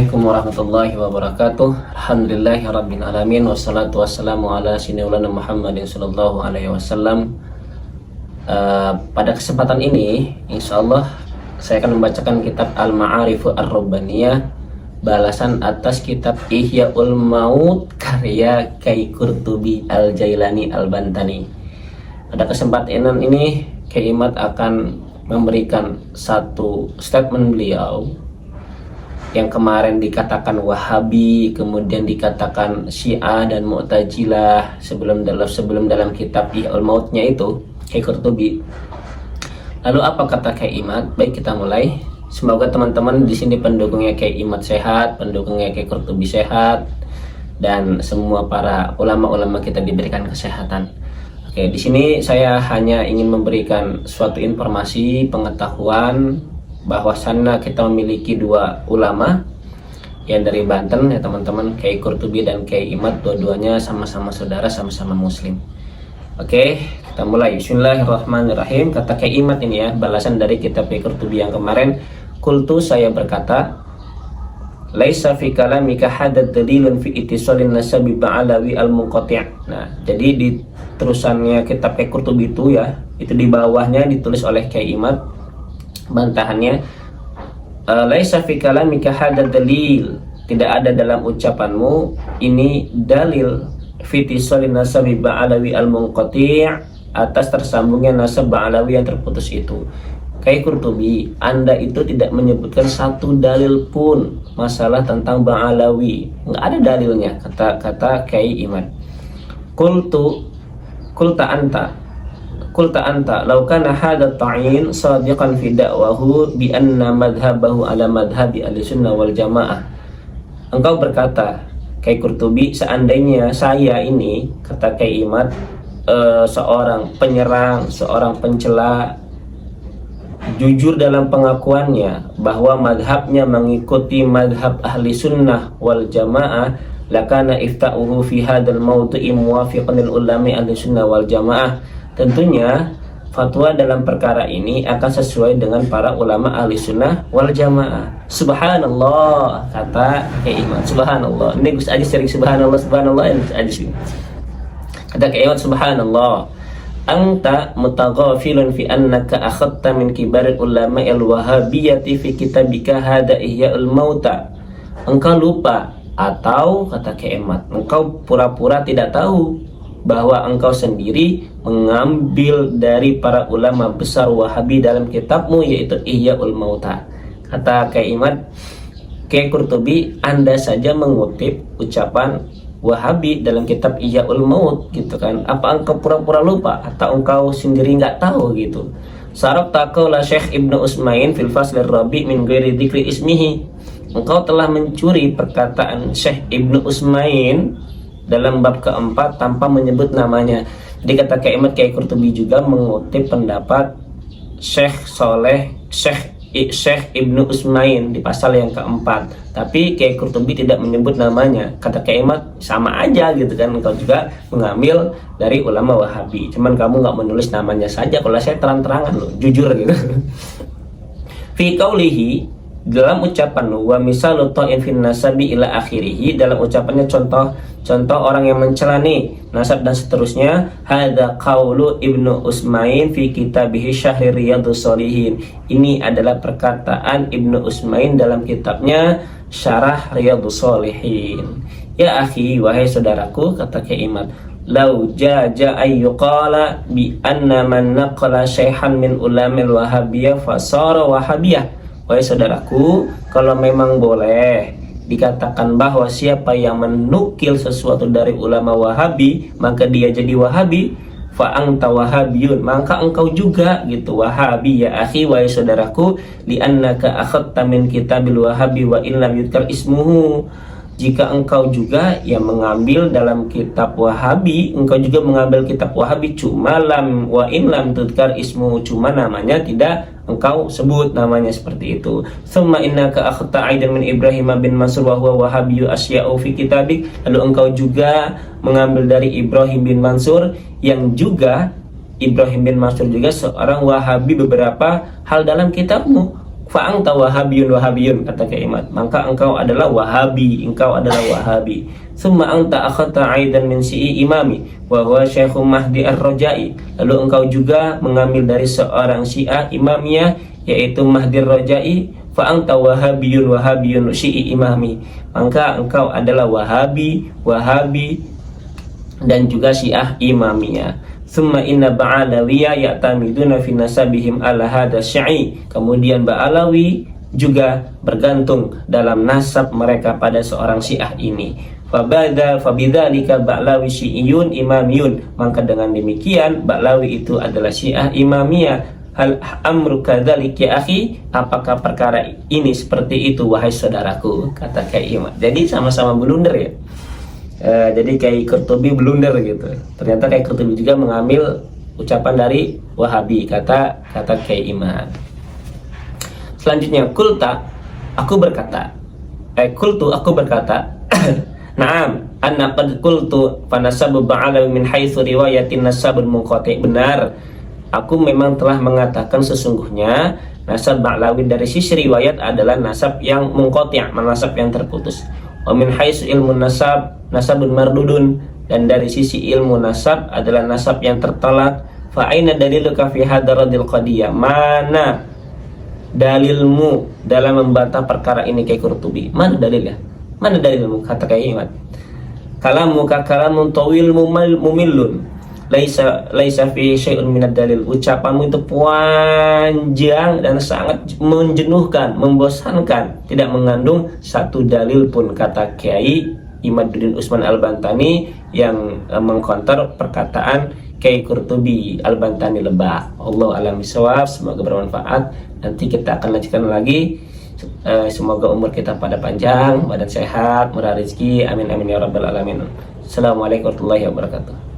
Assalamualaikum warahmatullahi wabarakatuh. Alhamdulillahirabbil alamin wassalatu wassalamu ala sayyidina Muhammadin sallallahu alaihi wasallam. Pada kesempatan ini insyaallah saya akan membacakan kitab Al-Ma'arifu Ar-Rabbaniyah, balasan atas kitab Ihya'ul Maut karya Kyai Qurtubi Al-Jailani Al-Bantani. Pada kesempatan ini Kyai Imad akan memberikan satu statement beliau yang kemarin dikatakan Wahabi, kemudian dikatakan Syiah dan Mu'tazilah sebelum dalam kitab Ihya'ul Mautnya itu Kyai Qurtubi. Lalu apa kata Kyai Imad? Baik, kita mulai. Semoga teman-teman di sini pendukungnya Kyai Imad sehat, pendukungnya Kyai Qurtubi sehat, dan semua para ulama-ulama kita diberikan kesehatan. Oke, di sini saya hanya ingin memberikan suatu informasi pengetahuan bahwasannya kita memiliki dua ulama yang dari Banten ya teman-teman, Kyai Qurtubi dan Kyai Imad, dua-duanya sama-sama saudara, sama-sama muslim. Oke, kita mulai. Bismillahirrahmanirrahim. Kata Kyai Imad ini ya, balasan dari kitab Kyai Qurtubi yang kemarin. Qultu, saya berkata, laisa fi kalamika hadad dalilun fi ittisalin nasabi ba'alawi al-munqati'. Nah, jadi di terusannya kitab Kyai Qurtubi itu ya, itu di bawahnya ditulis oleh Kyai Imad bantahannya, laisa fi kalamika hadad dalil, tidak ada dalam ucapanmu ini dalil fi ittisalin nasabi ba'alawi al-munqati', atas tersambungnya nasab ba'alawi yang terputus itu. Kyai Qurtubi, Anda itu tidak menyebutkan satu dalil pun masalah tentang ba'alawi, nggak ada dalilnya, kata Kyai Imad. Qulta anta law kana hadha ta'in sadiqan fi da'wahu bi anna madhhabahu ala madhhabi ahlussunnah wal jamaah. Engkau berkata, Kyai Qurtubi, seandainya saya ini, kata Kyai Imad, seorang penyerang, seorang pencela, jujur dalam pengakuannya bahwa madhabnya mengikuti madhab ahli sunnah wal jamaah, lakana ifta'uhu fi hadal mawdu'i muwafiqan lil ulama ahli sunnah wal jamaah. Tentunya fatwa dalam perkara ini akan sesuai dengan para ulama ahli sunnah wal jamaah. Subhanallah, kata Kyai Imad. Subhanallah. Ini Gus Aji sering subhanallah, subhanallah. Gus Aji kata Kyai Imad, subhanallah. Anta mutaghafilun fi annaka akhadta min kibaril ulama al-wahabiyyati fi kitabika hada Ihya'ul Mauta. Engkau lupa, atau kata Kyai Imad, engkau pura-pura tidak tahu bahwa engkau sendiri mengambil dari para ulama besar Wahabi dalam kitabmu, yaitu Ihya'ul Mauta. Kata Kyai Imad, Kyai Qurtubi, Anda saja mengutip ucapan Wahabi dalam kitab Ihya'ul Maut gitu kan. Apa engkau pura-pura lupa atau engkau sendiri nggak tahu gitu? Sarok taqala Syekh Ibnu Utsmain fil faslir rabi min ghairi dzikri ismihi. Engkau telah mencuri perkataan Syekh Ibnu Utsmain dalam bab keempat tanpa menyebut namanya. Jadi kata Kyai Imad, Kyai Qurtubi juga mengutip pendapat Syekh Ibnu Utsmain di pasal yang keempat, tapi Kyai Qurtubi tidak menyebut namanya. Kata Kyai Imad, sama aja gitu kan, engkau juga mengambil dari ulama Wahabi, cuman kamu nggak menulis namanya saja. Kalau saya terang-terangan loh, jujur gitu. Fi qaulihi, dalam ucapan wa misalu ta'in fin nasabi ila akhirih, dalam ucapannya contoh orang yang mencela nih nasab dan seterusnya. Hadza qaulu Ibnu Utsmain fi kitabih Syahri Riyadhus Shalihin. Ini adalah perkataan Ibnu Utsmain dalam kitabnya Syarah Riyadhus Shalihin. Ya akhi, wahai saudaraku, kata Kyai Imad, lau jaja ayyuqala bi anna man naqala syaihan min ulamil wahabiyyah fasara wahabiyyah. Wahai saudaraku, kalau memang boleh dikatakan bahwa siapa yang menukil sesuatu dari ulama Wahabi, maka dia jadi Wahabi. Fa anta wahabiyun, maka engkau juga gitu Wahabi. Ya akhi, wahai saudaraku, li annaka akhadta min kitabil Wahabi wa in lam yudkar ismuhu. Jika engkau juga yang mengambil dalam kitab Wahabi, engkau juga mengambil kitab Wahabi, cuma lam wa in lam tudkar ismu, cuma namanya tidak engkau sebut namanya, seperti itu. Tsumma innaka akhta aidan min Ibrahim bin Mansur wa huwa wahabiyyu asya'u fi kitabik. Lalu engkau juga mengambil dari Ibrahim bin Mansur, yang juga Ibrahim bin Mansur juga seorang Wahabi, beberapa hal dalam kitabmu. fa anta wahabiyun kata Kiai Imad, maka engkau adalah wahabi, engkau adalah wahabi. Summa anta akhadta aidan min si'i imami wa huwa Syekh Mahdi Ar-Rajai, lalu engkau juga mengambil dari seorang Syiah imamiyah yaitu Mahdi Ar-Rajai. Fa anta wahabiyun syi'i imami, maka engkau adalah wahabi dan juga Syiah imamiyah. Summa inna ba'alawiyya ya'tamiduna fi nasabihim ala hadha syi'i, kemudian Ba'alawi juga bergantung dalam nasab mereka pada seorang Syiah ini. Fabidzalika Ba'lawi syi'iyun imamiyun, maka dengan demikian Ba'lawi itu adalah Syiah imamiyah. Hal amru kadzalik ya akhi, apakah perkara ini seperti itu wahai saudaraku, kata Kiai Imad. Jadi sama-sama blunder ya. Jadi Kiai Qurtubi blunder gitu. Ternyata Kiai Qurtubi juga mengambil ucapan dari Wahabi, kata Kiai Imad. Selanjutnya, kulta, aku berkata. Aku berkata. Naam, anna qad qultu fa nasabu ba'alawi min haitsu riwayatin nasabul munqati'. Benar, aku memang telah mengatakan sesungguhnya nasab Ba'lawi dari sisi riwayat adalah nasab yang munqati', nasab yang terputus. Wa min haitsu ilmu nasabun mardudun, dan dari sisi ilmu nasab adalah nasab yang tertolak. Fa aina daliluka fi hadaradil qadiyah, mana dalilmu dalam membantah perkara ini Kiai Qurtubi? Mana dalilnya? Mana dalilmu? Kata Kiai Imad, kalamu ka kalamun tawil mumillun laisa fi syai'un minad dalil, ucapanmu itu panjang dan sangat menjenuhkan, membosankan, tidak mengandung satu dalil pun, kata Kiai Imaduddin Utsman Al-Bantani yang mengkonter perkataan Kiai Qurtubi Al-Bantani Lebak. Allah alam bisawab, semoga bermanfaat. Nanti kita akan lanjutkan lagi. Semoga umur kita pada panjang, badan sehat, murah rezeki, amin amin ya rabbal alamin. Assalamualaikum warahmatullahi wabarakatuh.